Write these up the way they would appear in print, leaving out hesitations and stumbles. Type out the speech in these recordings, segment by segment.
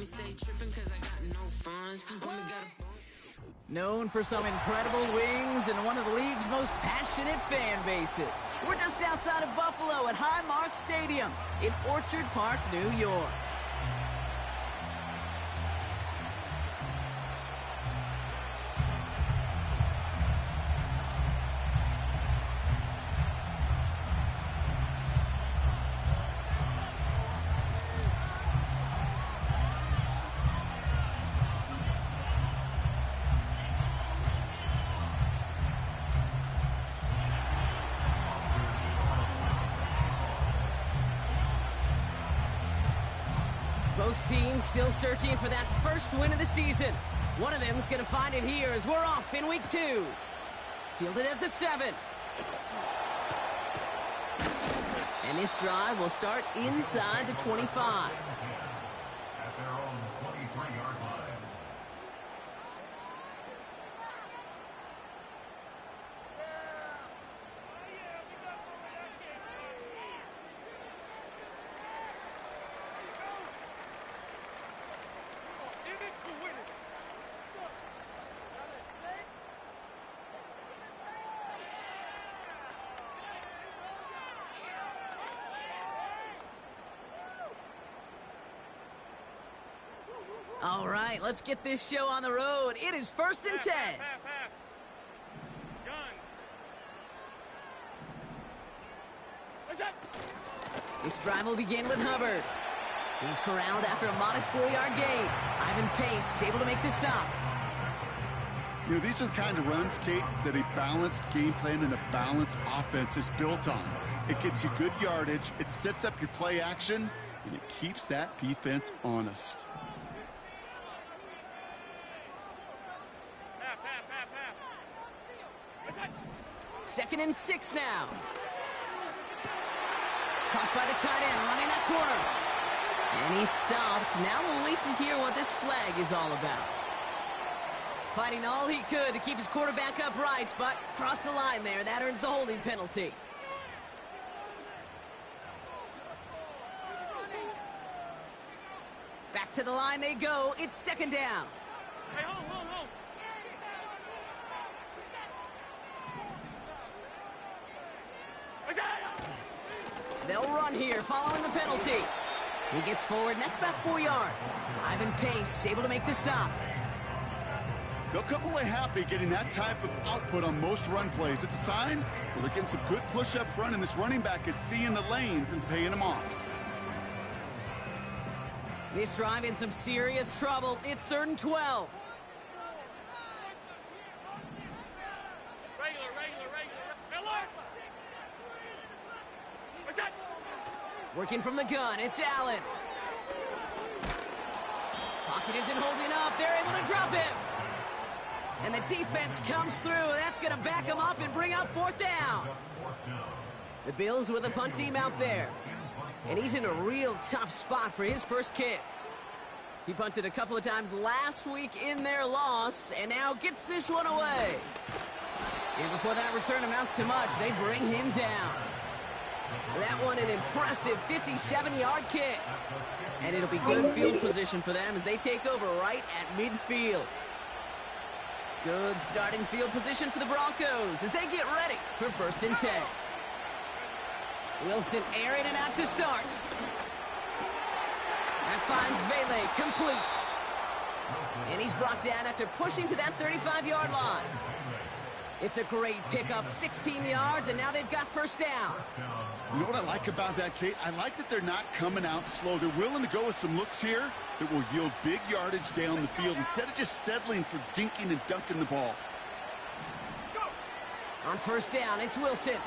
Homie stay tripping cause I got no funds. Homie got a Known for some incredible wings and one of the league's most passionate fan bases. We're just outside of Buffalo at Highmark Stadium in Orchard Park, New York. Both teams still searching for that first win of the season. One of them is going to find it here as we're off in week 2. Fielded at the 7. And this drive will start inside the 25. At their own 23-yard line. All right, let's get this show on the road. It is 1st and 10. This drive will begin with Hubbard. He's corralled after a modest 4-yard gain. Ivan Pace able to make the stop. You know, these are the kind of runs, Kate, that a balanced game plan and a balanced offense is built on. It gets you good yardage, it sets up your play action, and it keeps that defense honest. Second and 6 now. Caught by the tight end, running that corner. And he's stopped. Now we'll wait to hear what this flag is all about. Fighting all he could to keep his quarterback upright, but crossed the line there. That earns the holding penalty. Back to the line they go. It's 2nd down. Hey, hold. They'll run here following the penalty. He gets forward, and that's about 4 yards. Ivan Pace able to make the stop. They'll come away happy getting that type of output on most run plays. It's a sign that they're getting some good push up front, and this running back is seeing the lanes and paying them off. This drive in some serious trouble. It's 3rd and 12. Working from the gun, it's Allen. Pocket isn't holding up. They're able to drop him. And the defense comes through. That's going to back him up and bring up 4th down. The Bills with a punt team out there. And he's in a real tough spot for his first kick. He punted a couple of times last week in their loss, and now gets this one away. And before that return amounts to much, they bring him down. That one an impressive 57-yard kick. And it'll be good field position for them as they take over right at midfield. Good starting field position for the Broncos as they get ready for 1st and 10. Wilson airing it out to start. That finds Vele complete. And he's brought down after pushing to that 35-yard line. It's a great pickup, 16 yards, and now they've got 1st down. You know what I like about that, Kate? I like that they're not coming out slow. They're willing to go with some looks here that will yield big yardage down the field instead of just settling for dinking and dunking the ball. On 1st down, it's Wilson.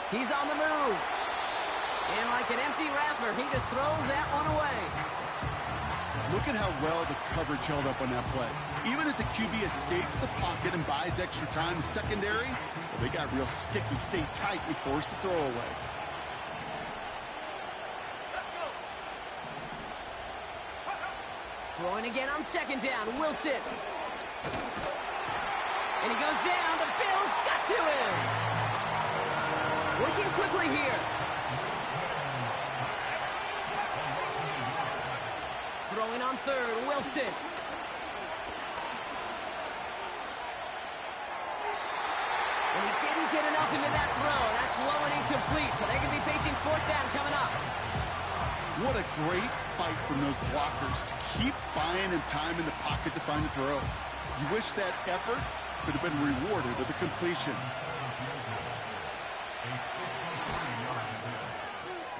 He's on the move. And like an empty wrapper, he just throws that one away. Look at how well the coverage held up on that play. Even as the QB escapes the pocket and buys extra time secondary, well, they got real sticky, stayed tight, and forced the throw away. Throwing again on 2nd down, Wilson. And he goes down, the Bills got to him. Working quickly here. Throwing on third, Wilson. And he didn't get enough into that throw. That's low and incomplete, so they're going to be facing fourth down coming up. What a great fight from those blockers to keep buying him time in the pocket to find a throw. You wish that effort could have been rewarded with a completion.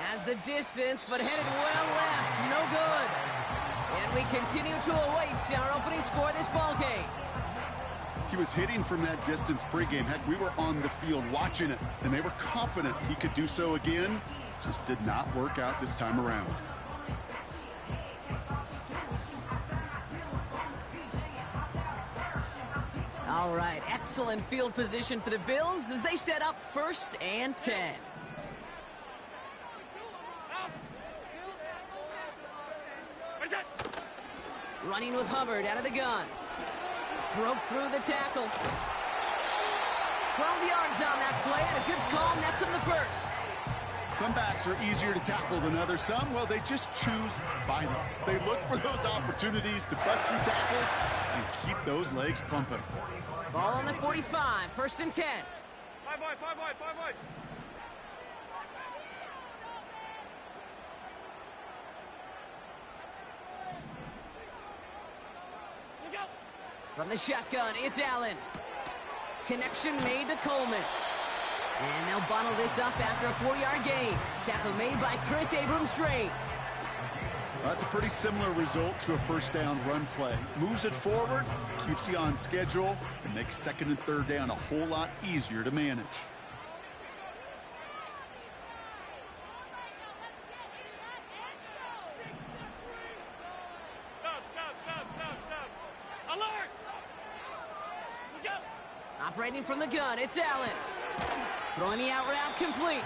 Has the distance, but headed well left. No good. And we continue to await our opening score of this ball game. He was hitting from that distance pregame. Heck, we were on the field watching it, and they were confident he could do so again. Just did not work out this time around. All right, excellent field position for the Bills as they set up 1st and 10. Running with Hubbard out of the gun. Broke through the tackle. 12 yards on that play, and a good call nets him the first. Some backs are easier to tackle than others. Some, well, they just choose violence. They look for those opportunities to bust through tackles and keep those legs pumping. Ball on the 45, 1st and 10. 5 wide. From the shotgun, it's Allen. Connection made to Coleman. And they'll bottle this up after a 4-yard gain. Tackle made by Chris Abrams-Draine. That's a pretty similar result to a first down run play. Moves it forward, keeps you on schedule, and makes 2nd and 3rd down a whole lot easier to manage. Operating from the gun, it's Allen. Throwing the out route complete.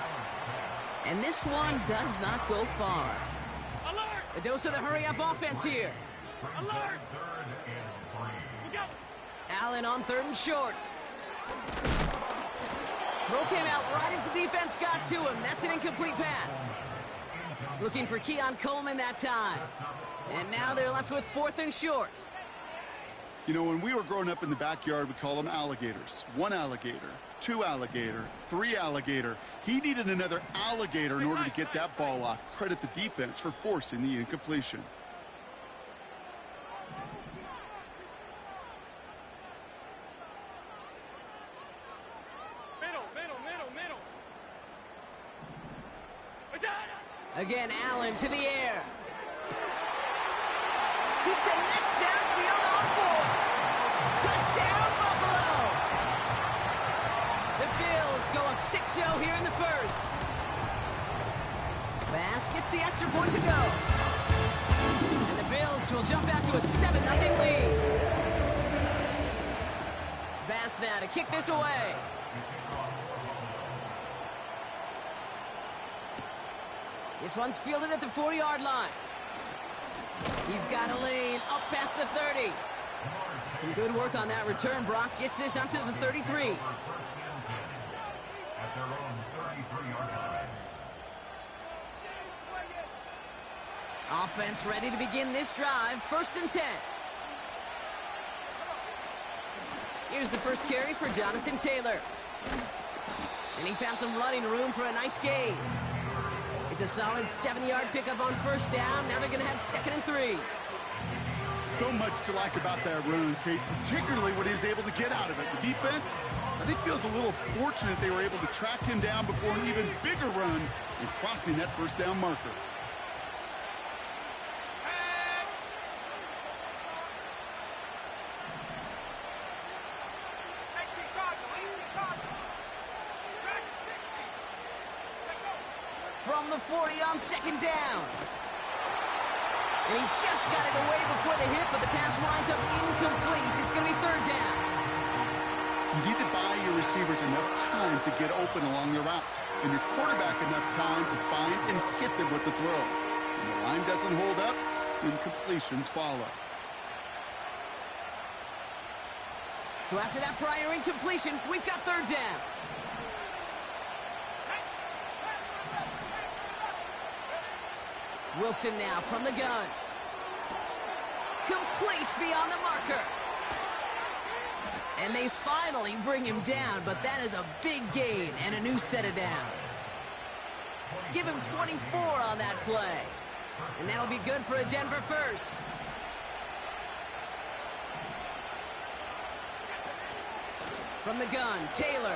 And this one does not go far. Alert! A dose of the hurry-up offense here. Alert! Allen on 3rd and short. Throw came out right as the defense got to him. That's an incomplete pass. Looking for Keon Coleman that time. And now they're left with 4th and short. You know, when we were growing up in the backyard, we call them alligators. 1 alligator, 2 alligator, 3 alligator. He needed another alligator in order to get that ball off. Credit the defense for forcing the incompletion. Middle. Again, Allen to the air. He connects downfield on 4. Touchdown, Buffalo! The Bills go up 6-0 here in the first. Bass gets the extra point to go. And the Bills will jump out to a 7-0 lead. Bass now to kick this away. This one's fielded at the 40-yard line. He's got a lane up past the 30. Some good work on that return. Brock gets this up to the 33. At their own 33-yard line. Offense ready to begin this drive. 1st and 10. Here's the first carry for Jonathan Taylor. And he found some running room for a nice gain. It's a solid 7-yard pickup on 1st down. Now they're going to have 2nd and 3. So much to like about that run, Kate, particularly what he was able to get out of it. The defense, I think, feels a little fortunate they were able to track him down before an even bigger run and crossing that 1st down marker. From the 40 on 2nd down. And he just got it away before the hit, but the pass winds up incomplete. It's going to be 3rd down. You need to buy your receivers enough time to get open along the route, and your quarterback enough time to find and hit them with the throw. When the line doesn't hold up, incompletions follow. So after that prior incompletion, we've got 3rd down. Wilson now from the gun. complete beyond the marker. And they finally bring him down, but that is a big gain and a new set of downs. Give him 24 on that play. And that'll be good for a Denver first. From the gun, Taylor.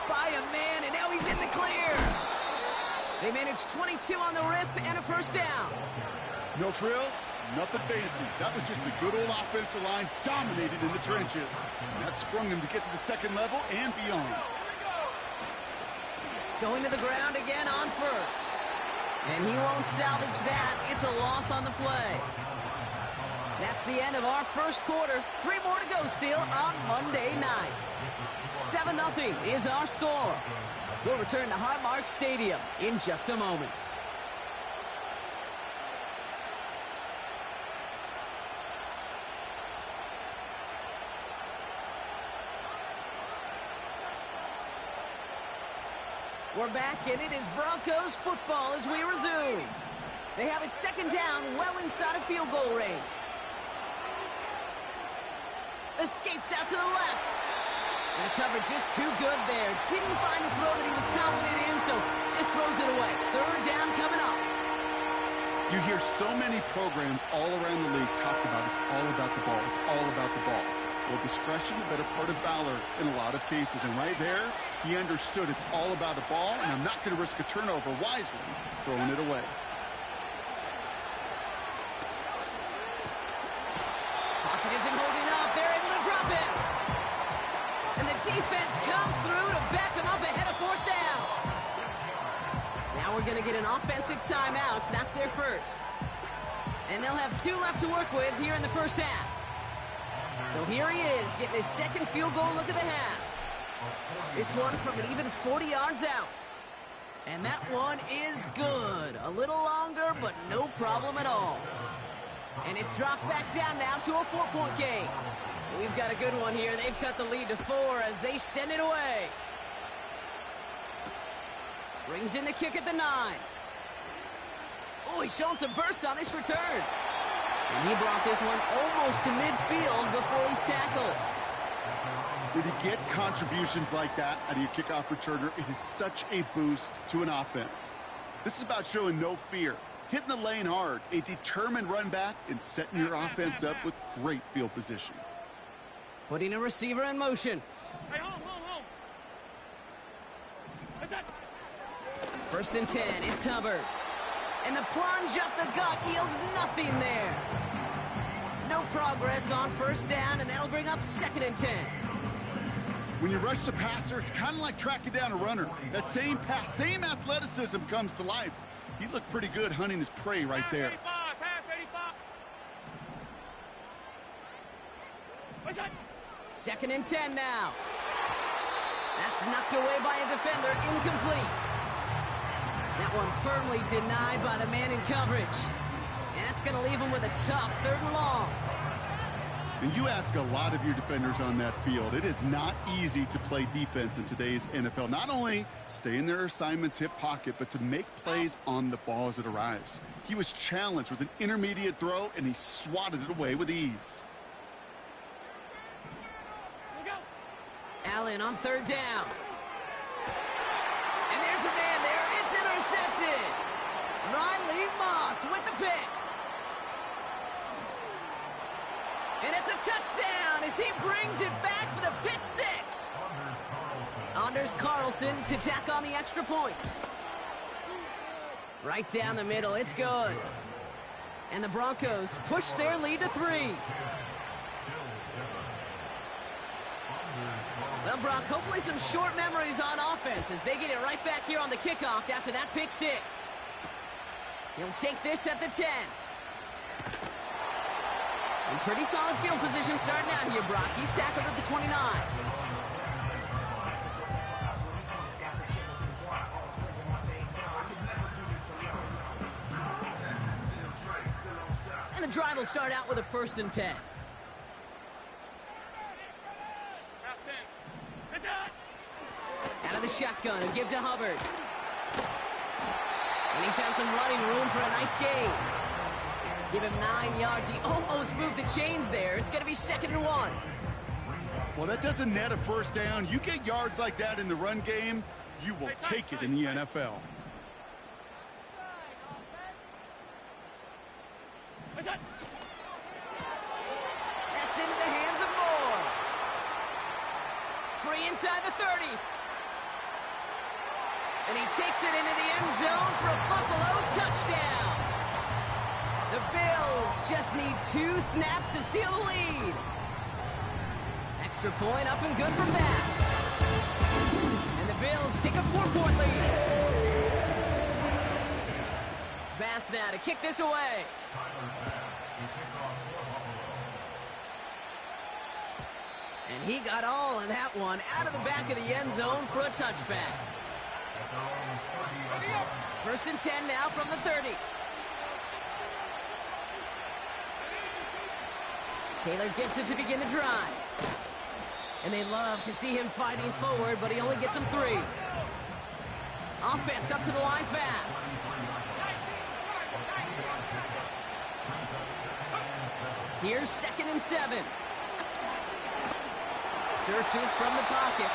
By a man, and now he's in the clear. They managed 22 on the rip and a first down. No frills, nothing fancy. That was just a good old offensive line dominated in the trenches. And that sprung them to get to the second level and beyond. Going to the ground again on first. And he won't salvage that. It's a loss on the play. That's the end of our first quarter. 3 more to go still on Monday night. 7-0 is our score. We'll return to Highmark Stadium in just a moment. We're back, and it is Broncos football as we resume. They have it second down, well inside of field goal range. Escapes out to the left. And the coverage is too good there. Didn't find the throw that he was confident in, so just throws it away. Third down coming up. You hear so many programs all around the league talk about it's all about the ball. It's all about the ball. Well, discretion, a better part of valor in a lot of cases. And right there, he understood it's all about the ball, and I'm not going to risk a turnover wisely, throwing it away. Pocket isn't holding up. They're able to drop it. And the defense comes through to back them up ahead of fourth down. Now we're going to get an offensive timeout. That's their first. And they'll have 2 left to work with here in the first half. So here he is, getting his second field goal look of the half. This one from an even 40 yards out. And that one is good. A little longer, but no problem at all. And it's dropped back down now to a 4-point game. We've got a good one here. They've cut the lead to 4 as they send it away. Brings in the kick at the 9. Oh, he's showing some burst on this return. And he brought this one almost to midfield before he's tackled. When you get contributions like that out of your kickoff returner, it is such a boost to an offense. This is about showing no fear, hitting the lane hard, a determined run back, and setting your offense up with great field position. Putting a receiver in motion. Hey, home. What's that? First and 10, it's Hubbard. And the plunge up the gut yields nothing there. No progress on first down, and that'll bring up second and 10. When you rush the passer, it's kind of like tracking down a runner. That same pass, same athleticism comes to life. He looked pretty good hunting his prey right there. Pass 85. What's that? Second and 10 now. That's knocked away by a defender, incomplete. That one firmly denied by the man in coverage. And that's going to leave him with a tough 3rd and long. And you ask a lot of your defenders on that field. It is not easy to play defense in today's NFL. Not only stay in their assignment's hip pocket, but to make plays on the ball as it arrives. He was challenged with an intermediate throw, and he swatted it away with ease. Allen on 3rd down. And there's a man there. It's intercepted. Riley Moss with the pick. And it's a touchdown as he brings it back for the pick 6. Anders Carlson to tack on the extra point. Right down the middle. It's good. And the Broncos push their lead to 3. Well, Brock, hopefully some short memories on offense as they get it right back here on the kickoff after that pick 6. He'll take this at the 10. And pretty solid field position starting out here, Brock. He's tackled at the 29. And the drive will start out with a 1st and 10. Out of the shotgun and give to Hubbard. And he found some running room for a nice gain. Give him 9 yards. He almost moved the chains there. It's going to be 2nd and 1. Well, that doesn't net a first down. You get yards like that in the run game, you will take it in the NFL. That's into the hands of Moore. Free inside the 30. And he takes it into the end zone for a Buffalo touchdown. The Bills just need 2 snaps to steal the lead. Extra point up and good for Bass. And the Bills take a 4-point lead. Bass now to kick this away. And he got all of that one out of the back of the end zone for a touchback. 1st and 10 now from the 30. Taylor gets it to begin the drive. And they love to see him fighting forward, but he only gets him 3. Offense up to the line fast. Here's 2nd and 7. Searches from the pocket.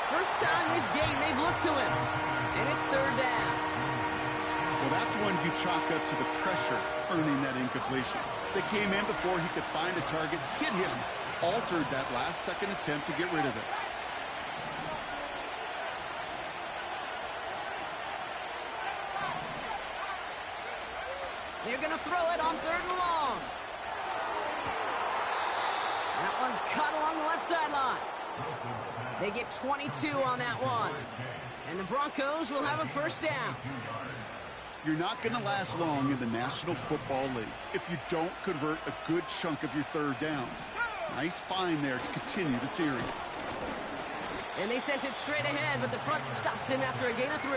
First time this game they've looked to him. And it's 3rd down. Well, that's one you chalk up to the pressure earning that incompletion. They came in before he could find a target, hit him, altered that last-second attempt to get rid of it. They're going to throw it on 3rd and long. That one's cut along the left sideline. They get 22 on that one. And the Broncos will have a first down. You're not going to last long in the National Football League if you don't convert a good chunk of your 3rd downs. Nice find there to continue the series. And they sent it straight ahead, but the front stops him after a gain of 3.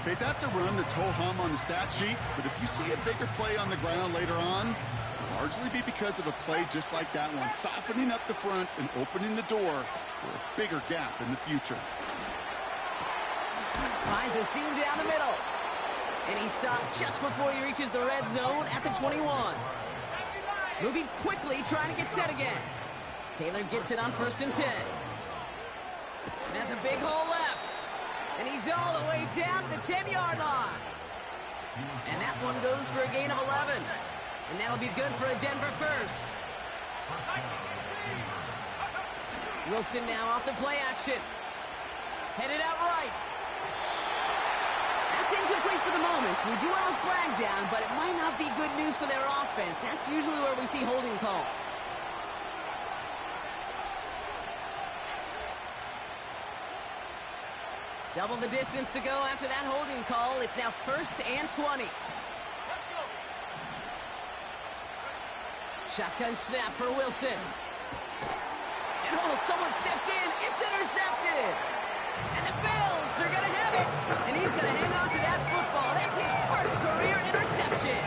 Okay, that's a run that's ho-hum on the stat sheet, but if you see a bigger play on the ground later on, it'll largely be because of a play just like that one, softening up the front and opening the door for a bigger gap in the future. Finds a seam down the middle. And he stopped just before he reaches the red zone at the 21. Moving quickly, trying to get set again. Taylor gets it on 1st and 10. Has a big hole left. And he's all the way down to the 10-yard line. And that one goes for a gain of 11. And that'll be good for a Denver first. Wilson now off the play action. Headed out right. That's incomplete for the moment. We do have a flag down, but it might not be good news for their offense. That's usually where we see holding calls. Double the distance to go after that holding call. It's now 1st and 20. Shotgun snap for Wilson. And someone stepped in. It's intercepted. And the Bills are going to have it. And he's going to hang on to that football. That's his first career interception.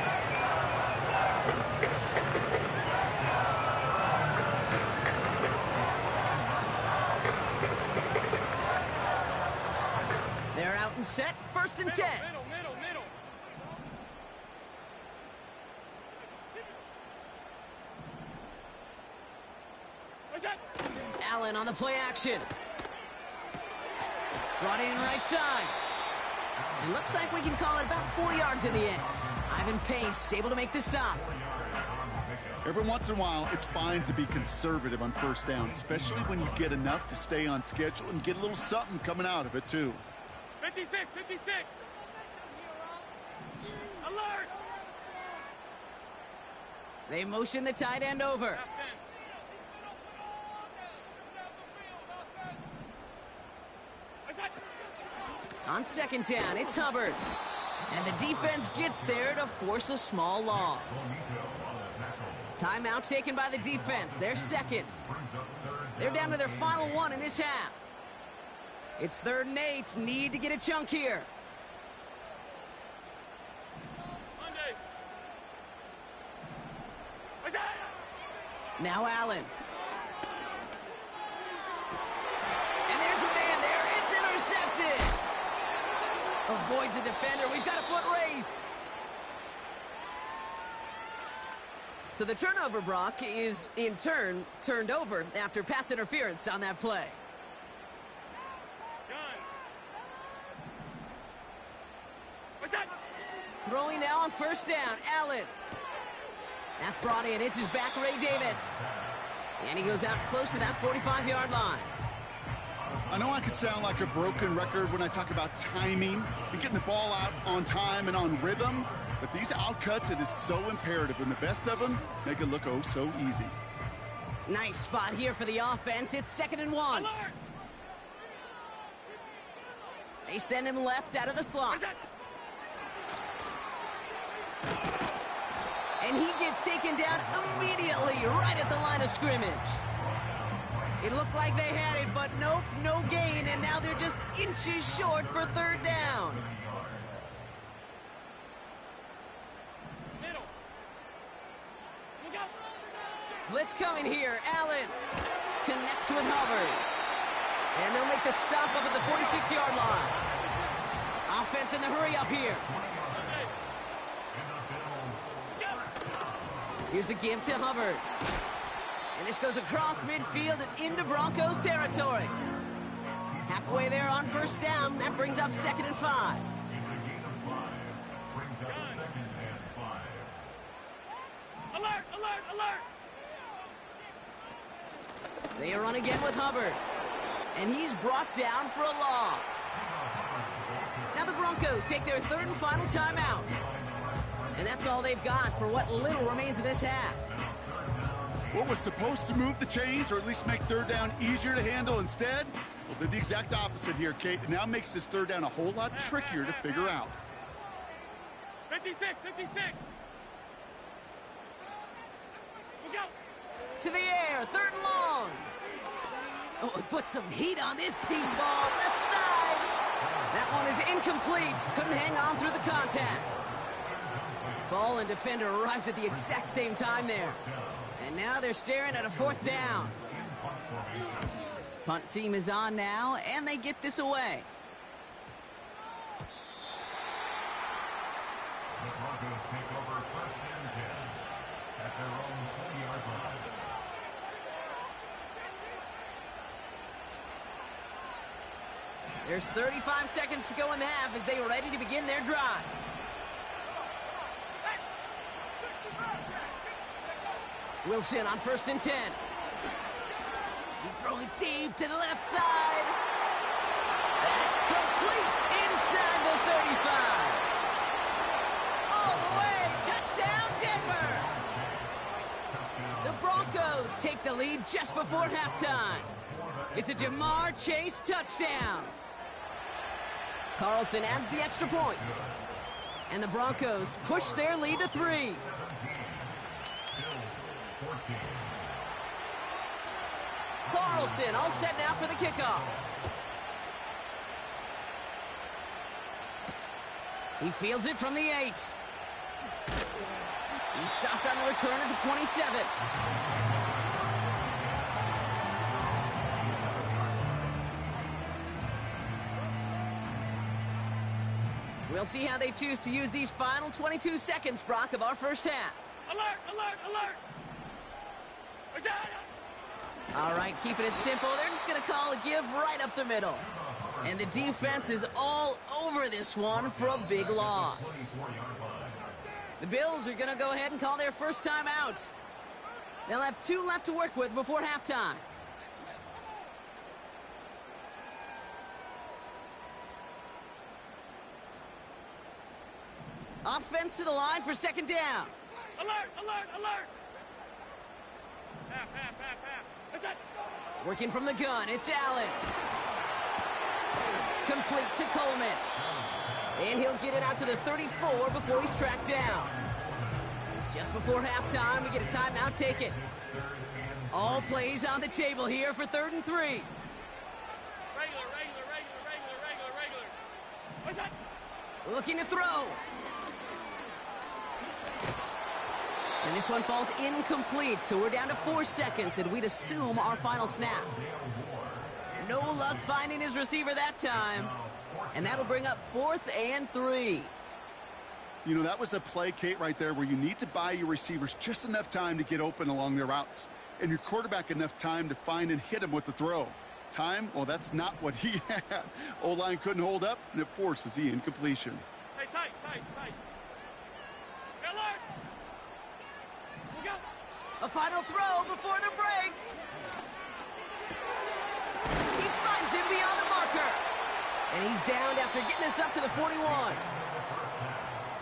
They're out and set. 1st and 10. Middle. What's that? Allen on the play action. Brought in right side. It looks like we can call it about 4 yards in the end. Ivan Pace able to make the stop. Every once in a while, it's fine to be conservative on 1st down, especially when you get enough to stay on schedule and get a little something coming out of it, too. 56. Alert! They motion the tight end over. On 2nd down, it's Hubbard. And the defense gets there to force a small loss. Timeout taken by the defense. They're 2nd. They're down to their final 1 in this half. It's 3rd and 8. Need to get a chunk here. Now Allen. And there's a man there. It's intercepted. Avoids a defender. We've got a foot race. So the turnover, Brock, is in turn turned over after pass interference on that play. Gun. What's that? Throwing now on first down, Allen. That's brought in. It's his back, Ray Davis. And he goes out close to that 45-yard line. I know I could sound like a broken record when I talk about timing and getting the ball out on time and on rhythm, but these outcuts, it is so imperative, and the best of them make it look oh so easy. Nice spot here for the offense. It's 2nd and 1. Alert! They send him left out of the slot. What's that? And he gets taken down immediately right at the line of scrimmage. It looked like they had it, but nope, no gain, and now they're just inches short for 3rd down. Middle. Look out. Blitz coming here. Allen connects with Hubbard. And they'll make the stop up at the 46-yard line. Offense in the hurry up here. Here's a give to Hubbard. And this goes across midfield and into Broncos territory. Halfway there on first down. That brings up 2nd and 5. Alert! Alert! Alert! They run again with Hubbard. And he's brought down for a loss. Now the Broncos take their 3rd and final timeout. And that's all they've got for what little remains of this half. What was supposed to move the chains, or at least make 3rd down easier to handle instead, well, did the exact opposite here, Kate. It now makes this 3rd down a whole lot trickier to figure out. 56! 56! Look out! To the air, 3rd and long. Oh, it put some heat on this deep ball, left side. That one is incomplete. Couldn't hang on through the contact. Ball and defender arrived at the exact same time there. And now they're staring at a 4th down. Punt team is on now, and they get this away. The Broncos take over 1st and 10 at their own 20-yard line. There's 35 seconds to go in the half as they are ready to begin their drive. Wilson on 1st and 10. He's throwing deep to the left side. That's complete inside the 35. All the way, touchdown Denver. The Broncos take the lead just before halftime. It's a Jamar Chase touchdown. Carlson adds the extra point. And the Broncos push their lead to 3. Carlson all set now for the kickoff. He fields it from the 8. He stopped on the return at the 27. We'll see how they choose to use these final 22 seconds, Brock, of our first half. Alert! Alert! Alert! What's that? All right, keeping it simple. They're just going to call a give right up the middle. And the defense is all over this one for a big loss. The Bills are going to go ahead and call their first time out. They'll have 2 left to work with before halftime. Offense to the line for 2nd down. Alert! Alert! Alert! Half! Half! Half! Half! What's that? Working from the gun, it's Allen. Complete to Coleman. And he'll get it out to the 34 before he's tracked down. Just before halftime, we get a timeout taken. All plays on the table here for 3rd and 3. Regular! What's that? Looking to throw. And this one falls incomplete, so we're down to 4 seconds, and we'd assume our final snap. No luck finding his receiver that time. And that'll bring up 4th and 3. You know, that was a play, Kate, right there where you need to buy your receivers just enough time to get open along their routes, and your quarterback enough time to find and hit him with the throw. Time, well, that's not what he had. O-line couldn't hold up, and it forces the incompletion. Hey, tight. Alert! Look out! A final throw before the break. He finds him beyond the marker. And he's downed after getting this up to the 41.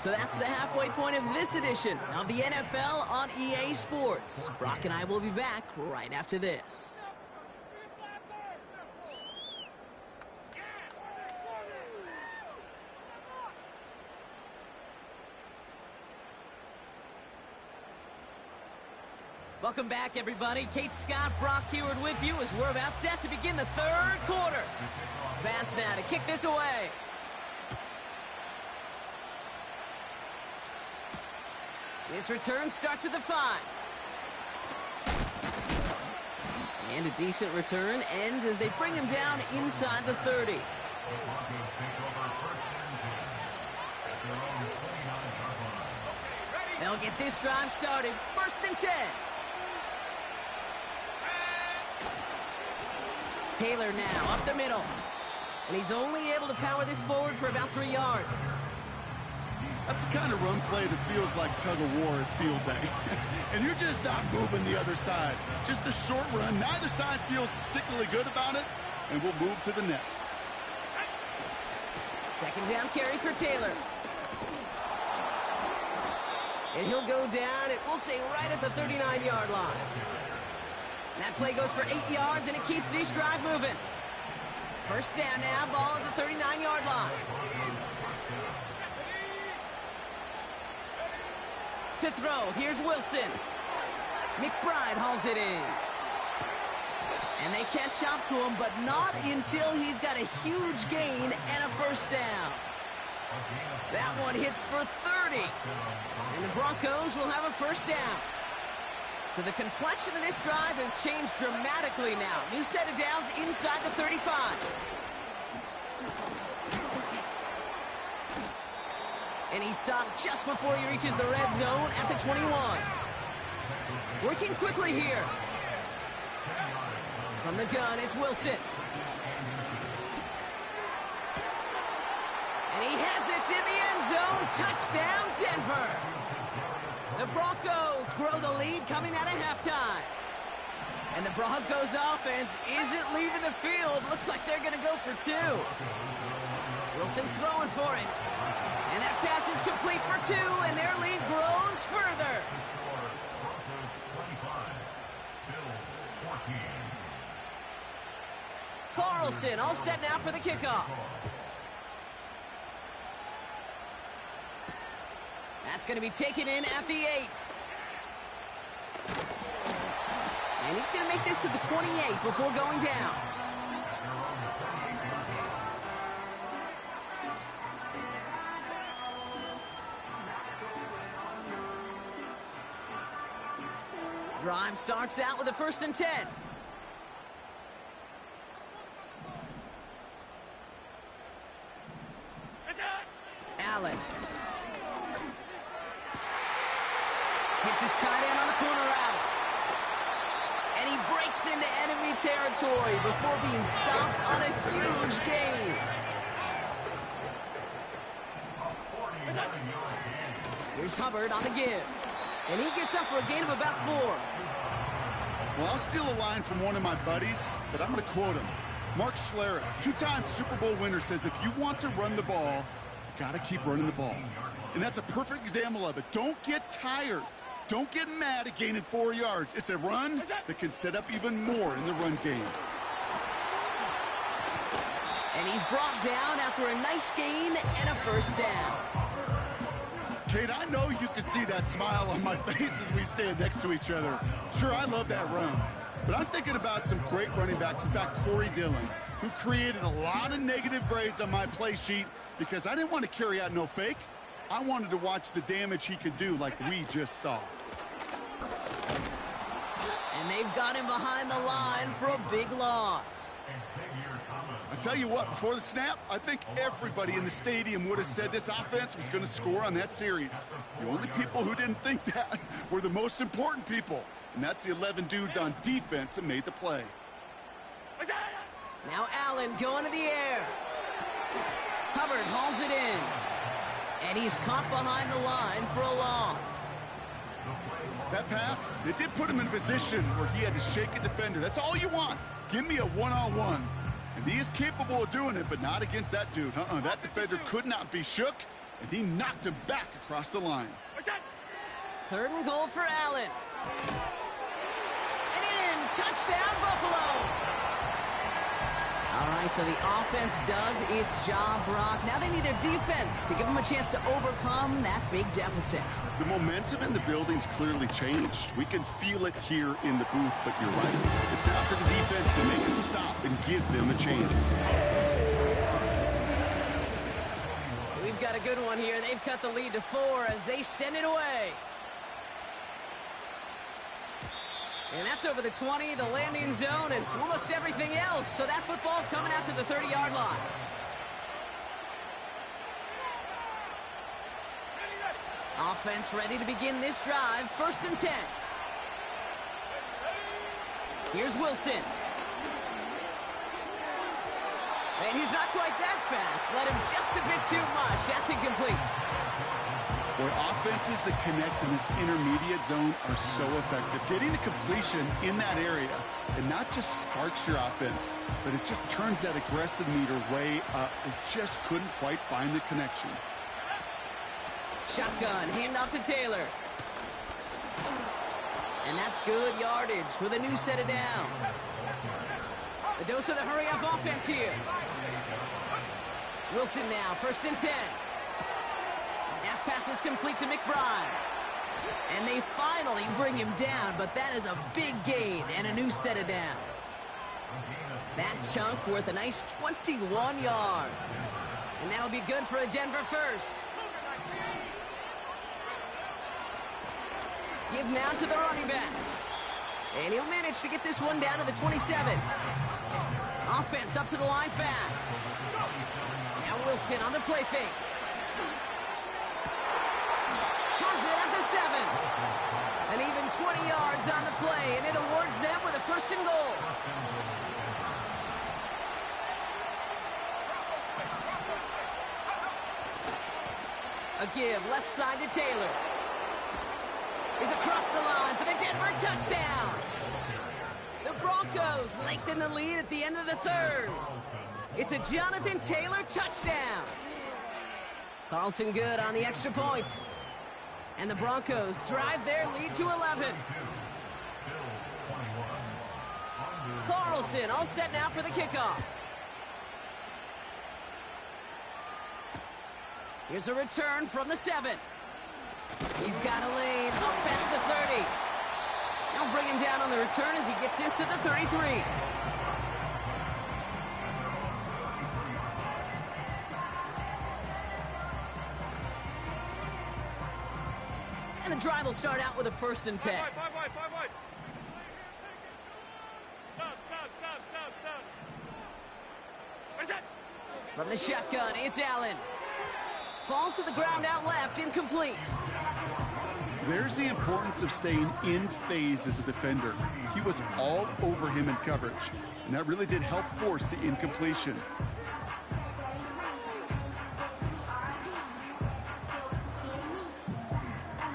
So that's the halfway point of this edition of the NFL on EA Sports. Brock and I will be back right after this. Welcome back, everybody. Kate Scott, Brock Huard with you as we're about set to begin the third quarter. Pass now to kick this away. This return starts at the 5. And a decent return ends as they bring him down inside the 30. They'll get this drive started. 1st and 10. Taylor now up the middle. And he's only able to power this forward for about 3 yards. That's the kind of run play that feels like tug-of-war at field day. And you're just not moving the other side. Just a short run. Neither side feels particularly good about it. And we'll move to the next. 2nd down carry for Taylor. And he'll go down, and we'll say right at the 39-yard line. And that play goes for 8 yards, and it keeps this drive moving. 1st down now, ball at the 39-yard line. To throw, here's Wilson. McBride hauls it in. And they catch up to him, but not until he's got a huge gain and a 1st down. That one hits for 30. And the Broncos will have a 1st down. So the complexion of this drive has changed dramatically now. New set of downs inside the 35. And he stopped just before he reaches the red zone at the 21. Working quickly here. From the gun, it's Wilson. And he has it in the end zone. Touchdown, Denver. The Broncos grow the lead coming out of halftime. And the Broncos offense isn't leaving the field. Looks like they're going to go for 2. Wilson's throwing for it. And that pass is complete for 2, and their lead grows further. Carlson all set now for the kickoff. That's going to be taken in at the 8. And he's going to make this to the 28 before going down. Drive starts out with a 1st and 10. Allen. Hits his tight end on the corner route. And he breaks into enemy territory before being stopped on a huge gain. Here's Hubbard on the give. And he gets up for a gain of about 4. Well, I'll steal a line from one of my buddies, but I'm going to quote him. Mark Schlereth, 2-time Super Bowl winner, says if you want to run the ball, you got to keep running the ball. And that's a perfect example of it. Don't get tired. Don't get mad at gaining 4 yards. It's a run that can set up even more in the run game. And he's brought down after a nice gain and a 1st down. Kate, I know you can see that smile on my face as we stand next to each other. Sure, I love that run. But I'm thinking about some great running backs. In fact, Corey Dillon, who created a lot of negative grades on my play sheet because I didn't want to carry out no fake. I wanted to watch the damage he could do like we just saw. And they've got him behind the line for a big loss. I tell you what, before the snap, I think everybody in the stadium would have said this offense was going to score on that series. The only people who didn't think that were the most important people, and that's the 11 dudes on defense that made the play. Now Allen going to the air. Hubbard hauls it in. And he's caught behind the line for a loss. That pass, it did put him in a position where he had to shake a defender. That's all you want. Give me a one-on-one. And he is capable of doing it, but not against that dude. That defender could not be shook, and he knocked him back across the line. 3rd and goal for Allen. And in, touchdown Buffalo. All right, so the offense does its job, Brock. Now they need their defense to give them a chance to overcome that big deficit. The momentum in the building's clearly changed. We can feel it here in the booth, but you're right. It's now to the defense to make a stop and give them a chance. We've got a good one here. They've cut the lead to 4 as they send it away. And that's over the 20, the landing zone, and almost everything else. So that football coming out to the 30-yard line. Offense ready to begin this drive. 1st and 10. Here's Wilson. And he's not quite that fast. Let him just a bit too much. That's incomplete. Boy, offenses that connect in this intermediate zone are so effective. Getting a completion in that area, and not just sparks your offense, but it just turns that aggressive meter way up. It just couldn't quite find the connection. Shotgun, handoff to Taylor. And that's good yardage with a new set of downs. A dose of the hurry-up offense here. Wilson now, 1st and 10. Half pass is complete to McBride. And they finally bring him down, but that is a big gain and a new set of downs. That chunk worth a nice 21 yards. And that'll be good for a Denver first. Give now to the running back. And he'll manage to get this one down to the 27. Offense up to the line fast. Now Wilson on the play fake. Has it at the 7. And even 20 yards on the play, and it awards them with a 1st and goal. A give left side to Taylor. He's across the line for the Denver touchdown. The Broncos lengthen the lead at the end of the 3rd. It's a Jonathan Taylor touchdown. Carlson good on the extra point. And the Broncos drive their lead to 11. Carlson all set now for the kickoff. Here's a return from the 7. He's got a lane up past the 30. They'll bring him down on the return as he gets this to the 33. And the drive will start out with a 1st and 10. Five wide. Stop. Where's that? From the shotgun, it's Allen. Falls to the ground out left, incomplete. There's the importance of staying in phase as a defender. He was all over him in coverage, and that really did help force the incompletion.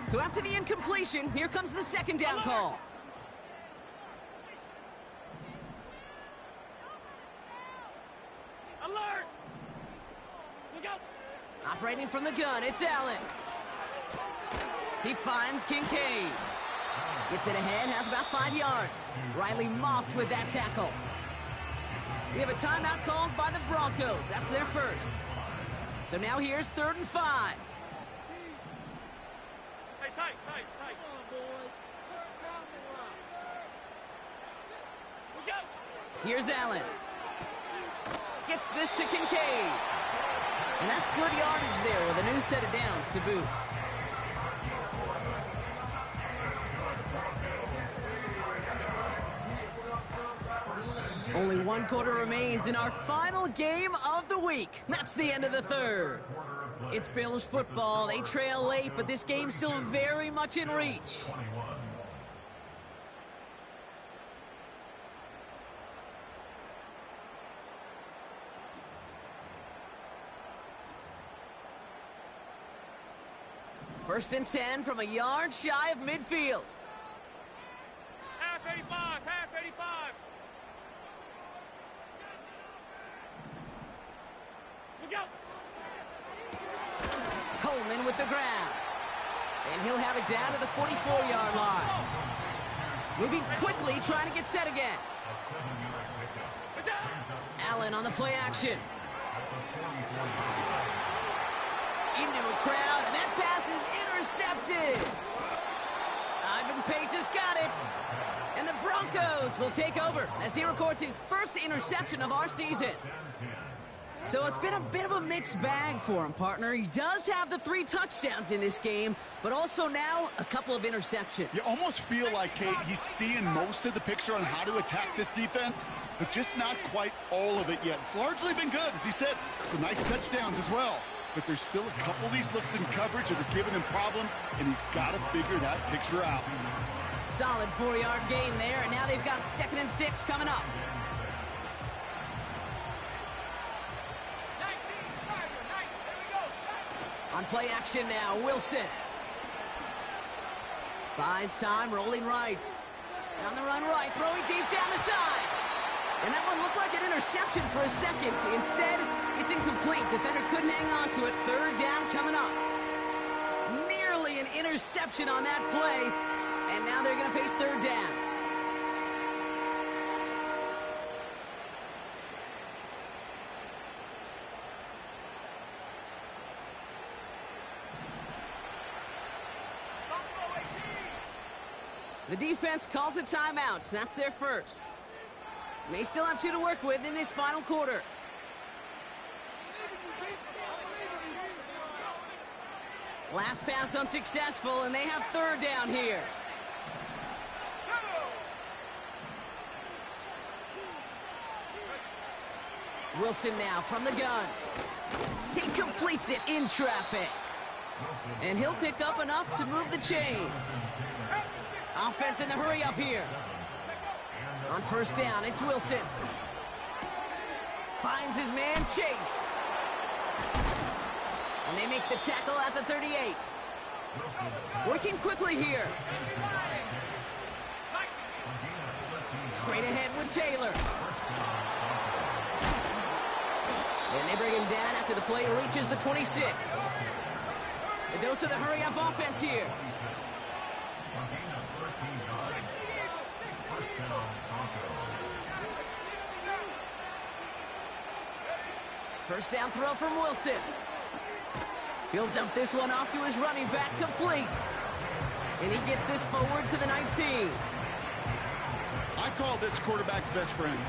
So after the incompletion, here comes the 2nd down call. Alert! Look out! Operating from the gun, it's Allen. He finds Kincaid. Gets it ahead, has about 5 yards. Riley Moss with that tackle. We have a timeout called by the Broncos. That's their first. So now here's 3rd and 5. Hey, tight. Look out! Here's Allen. Gets this to Kincaid. And that's good yardage there with a new set of downs to boot. Only 1 quarter remains in our final game of the week. That's the end of the third. It's Bills football. They trail late, but this game's still very much in reach. 21. First and 10 from a yard shy of midfield. Half 85, half 85. Look out. Coleman with the grab. And he'll have it down to the 44-yard line. Moving quickly, trying to get set again. A 7-yard pickup. It's out. Allen on the play action. Into a crowd, and that pass is intercepted. Ivan Pace has got it. And the Broncos will take over as he records his first interception of our season. So it's been a bit of a mixed bag for him, partner. He does have the 3 touchdowns in this game, but also now a couple of interceptions. You almost feel like, Kate, he's seeing most of the picture on how to attack this defense, but just not quite all of it yet. It's largely been good, as he said. Some nice touchdowns as well. But there's still a couple of these looks in coverage that are giving him problems, and he's got to figure that picture out. Solid 4-yard gain there, and now they've got 2nd and 6 coming up. 19, Tiger, 19. There we go. On play action now, Wilson. Buys time, rolling right. On the run right, throwing deep down the side. And that one looked like an interception for a second. Instead, it's incomplete. Defender couldn't hang on to it. 3rd down coming up. Nearly an interception on that play. And now they're going to face 3rd down. The defense calls a timeout. That's their first. May still have 2 to work with in this final quarter. Last pass unsuccessful, and they have 3rd down here. Wilson now from the gun. He completes it in traffic. And he'll pick up enough to move the chains. Offense in the hurry up here. On 1st down, it's Wilson. Finds his man, Chase. And they make the tackle at the 38. Working quickly here. Straight ahead with Taylor. And they bring him down after the play reaches the 26. A dose of the hurry-up offense here. First down throw from Wilson. He'll dump this one off to his running back, complete. And he gets this forward to the 19. I call this quarterback's best friend.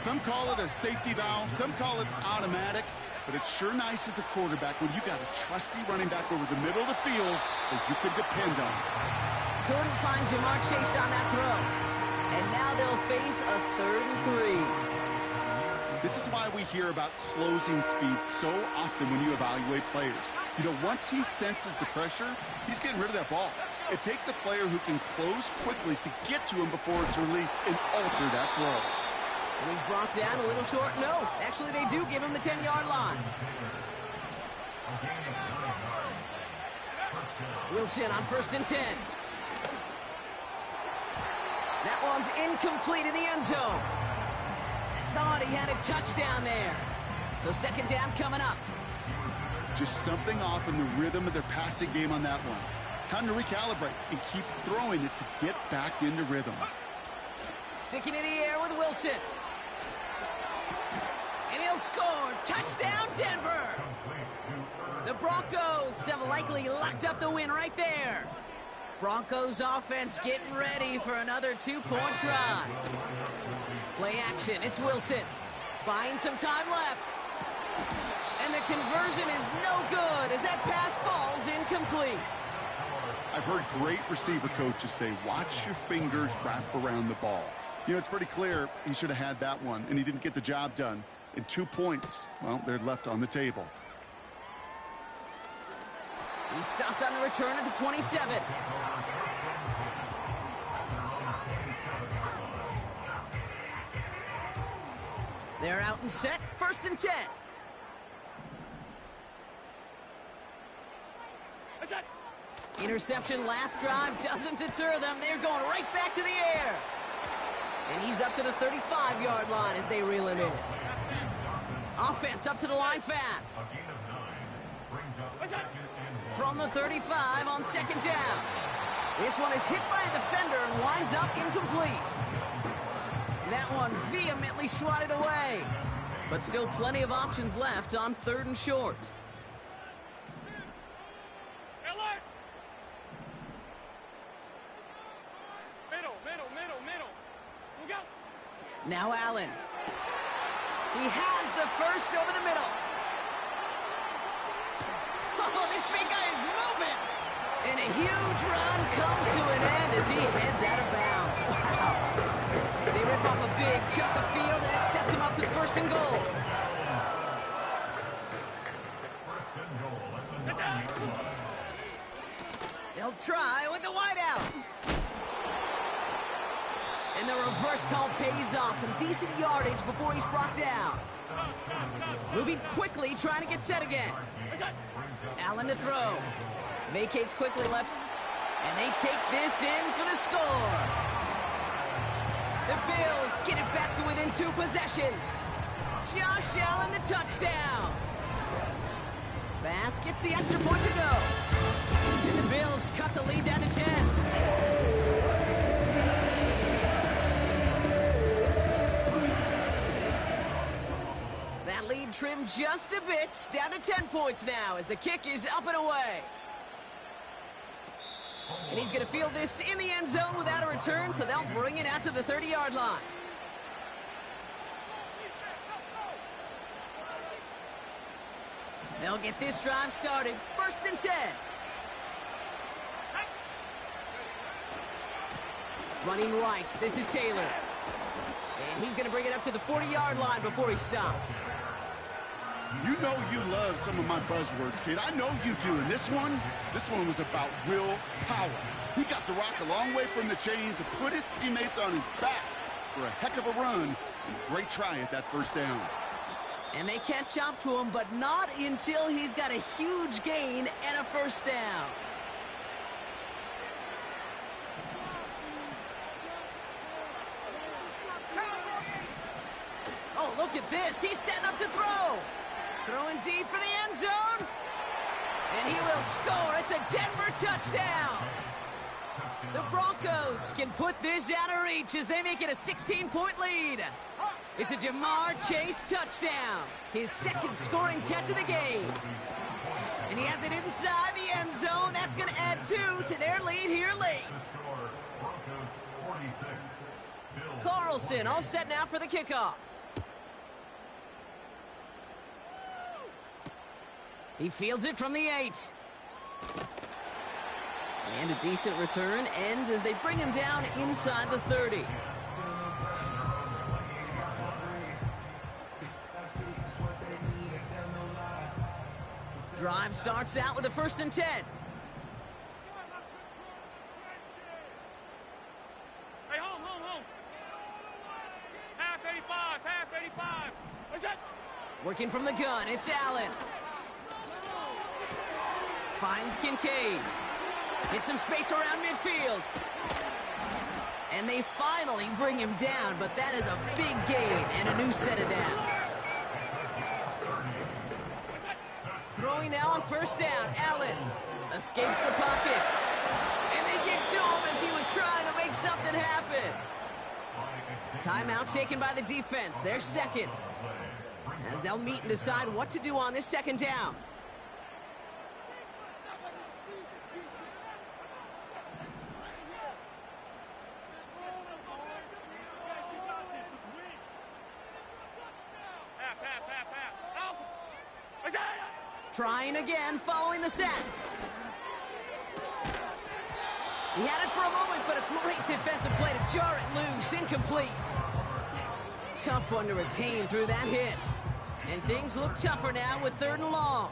Some call it a safety valve, some call it automatic, but it's sure nice as a quarterback when you got a trusty running back over the middle of the field that you can depend on. Couldn't find Jamar Chase on that throw. And now they'll face a 3rd and 3. This is why we hear about closing speed so often when you evaluate players. You know, once he senses the pressure, he's getting rid of that ball. It takes a player who can close quickly to get to him before it's released and alter that throw. And he's brought down a little short. No, actually they do give him the 10-yard line. Wilson on 1st and 10. That one's incomplete in the end zone. Thought he had a touchdown there. So 2nd down coming up. Just something off in the rhythm of their passing game on that one. Time to recalibrate and keep throwing it to get back into rhythm. Sticking in the air with Wilson. And he'll score. Touchdown, Denver. The Broncos have likely locked up the win right there. Broncos offense getting ready for another 2-point drive. Play action, it's Wilson. Buying some time left. And the conversion is no good as that pass falls incomplete. I've heard great receiver coaches say, watch your fingers wrap around the ball. You know, it's pretty clear he should have had that one, and he didn't get the job done. And 2 points, well, they're left on the table. He stopped on the return at the 27. They're out and set, 1st and 10. Interception last drive doesn't deter them. They're going right back to the air. And he's up to the 35-yard line as they reel him in. Offense up to the line fast. From the 35 on 2nd down. This one is hit by a defender and winds up incomplete. That one vehemently swatted away. But still plenty of options left on 3rd and short. Now Allen. He has the first over the middle. Oh, this big guy is moving. And a huge run comes to an end as he heads out of bounds. Wow. They rip off a big chunk of field, and it sets him up with 1st and goal. They'll try with the wideout. And the reverse call pays off. Some decent yardage before he's brought down. Moving quickly, trying to get set again. Allen to throw. Vacates quickly left. And they take this in for the score. The Bills get it back to within 2 possessions. Josh Allen the touchdown. Bass gets the extra point to go. And the Bills cut the lead down to 10. That lead trimmed just a bit, down to 10 points now as the kick is up and away. And he's going to field this in the end zone without a return, so they'll bring it out to the 30-yard line. They'll get this drive started, 1st and 10. Running right, this is Taylor. And he's going to bring it up to the 40-yard line before he stopped. You know you love some of my buzzwords, kid. I know you do. And this one was about real power. He got the rock a long way from the chains and put his teammates on his back for a heck of a run. And a great try at that 1st down. And they catch up to him, but not until he's got a huge gain and a 1st down. Oh, look at this. He's setting up to throw. Throwing deep for the end zone. And he will score. It's a Denver touchdown. The Broncos can put this out of reach as they make it a 16-point lead. It's a Jamar Chase touchdown. His 2nd scoring catch of the game. And he has it inside the end zone. That's going to add 2 to their lead here late. Carlson all set now for the kickoff. He fields it from the 8. And a decent return ends as they bring him down inside the 30. Drive starts out with a 1st and 10. Hey, home. Half 85. What's that? Working from the gun, it's Allen. Finds Kincaid. Gets some space around midfield. And they finally bring him down, but that is a big gain and a new set of downs. Throwing now on 1st down, Allen escapes the pocket. And they get to him as he was trying to make something happen. Timeout taken by the defense, their 2nd. As they'll meet and decide what to do on this 2nd down. Trying again, following the sack. He had it for a moment, but a great defensive play to jar it loose. Incomplete. Tough one to retain through that hit. And things look tougher now with 3rd and long.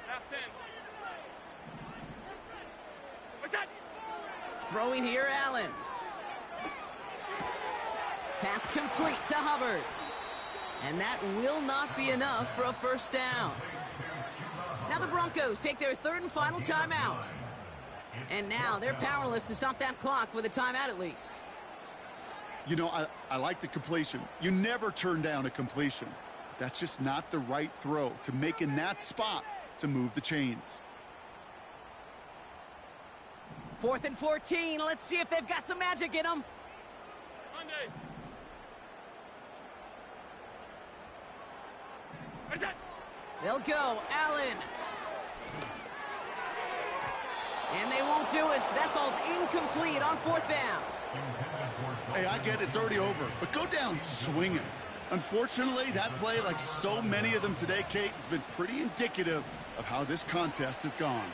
Half 10. What's that? Throwing here, Allen. Pass complete to Hubbard. And that will not be enough for a 1st down. Now the Broncos take their 3rd and final timeout. And now they're powerless to stop that clock with a timeout at least. You know, I like the completion. You never turn down a completion. That's just not the right throw to make in that spot to move the chains. 4th and 14. Let's see if they've got some magic in them. Monday. What's that? They'll go. Allen. And they won't do it. That falls incomplete on 4th down. Hey, I get it. It's already over. But go down swinging. Unfortunately, that play, like so many of them today, Kate, has been pretty indicative of how this contest has gone.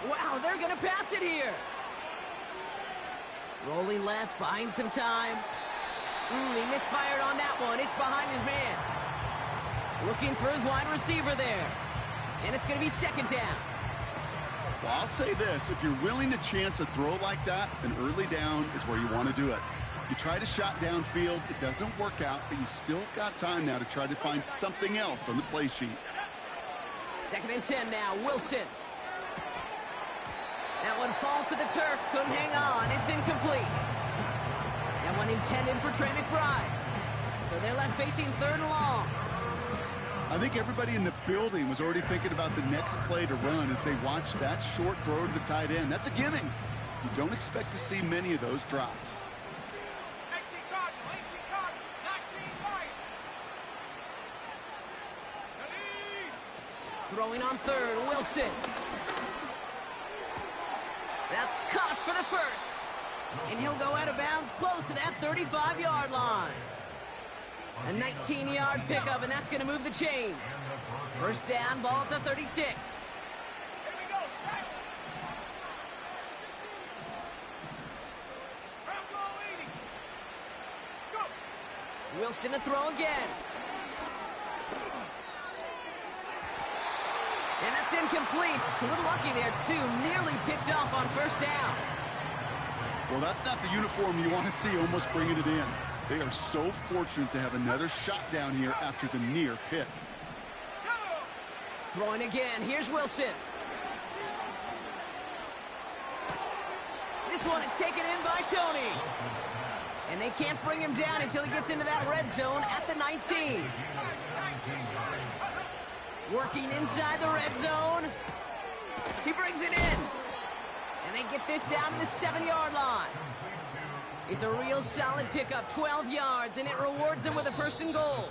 65. Wow, they're going to pass it here. Rolling left, buying some time. He misfired on that one. It's behind his man. Looking for his wide receiver there. And it's going to be 2nd down. Well, I'll say this. If you're willing to chance a throw like that, then early down is where you want to do it. You try to shot downfield. It doesn't work out, but you still got time now to try to find something else on the play sheet. 2nd and 10 now. Wilson. That one falls to the turf. Couldn't hang on. It's incomplete. That one intended for Trey McBride. So they're left facing 3rd and long. I think everybody in the building was already thinking about the next play to run as they watched that short throw to the tight end. That's a given. You don't expect to see many of those drops. 18 Cardinal, 19 right. Throwing on 3rd, Wilson. That's caught for the 1st. And he'll go out of bounds close to that 35-yard line. A 19-yard pickup, and that's going to move the chains. 1st down, ball at the 36. Here we go, set. Bronco 80. Go. Wilson to throw again. And that's incomplete. A little lucky there, too. Nearly picked off on 1st down. Well, that's not the uniform you want to see almost bringing it in. They are so fortunate to have another shot down here after the near pick. Throwing again. Here's Wilson. This one is taken in by Tony. And they can't bring him down until he gets into that red zone at the 19. Working inside the red zone. He brings it in. And they get this down to the 7-yard line. It's a real solid pickup, 12 yards, and it rewards them with a 1st and goal.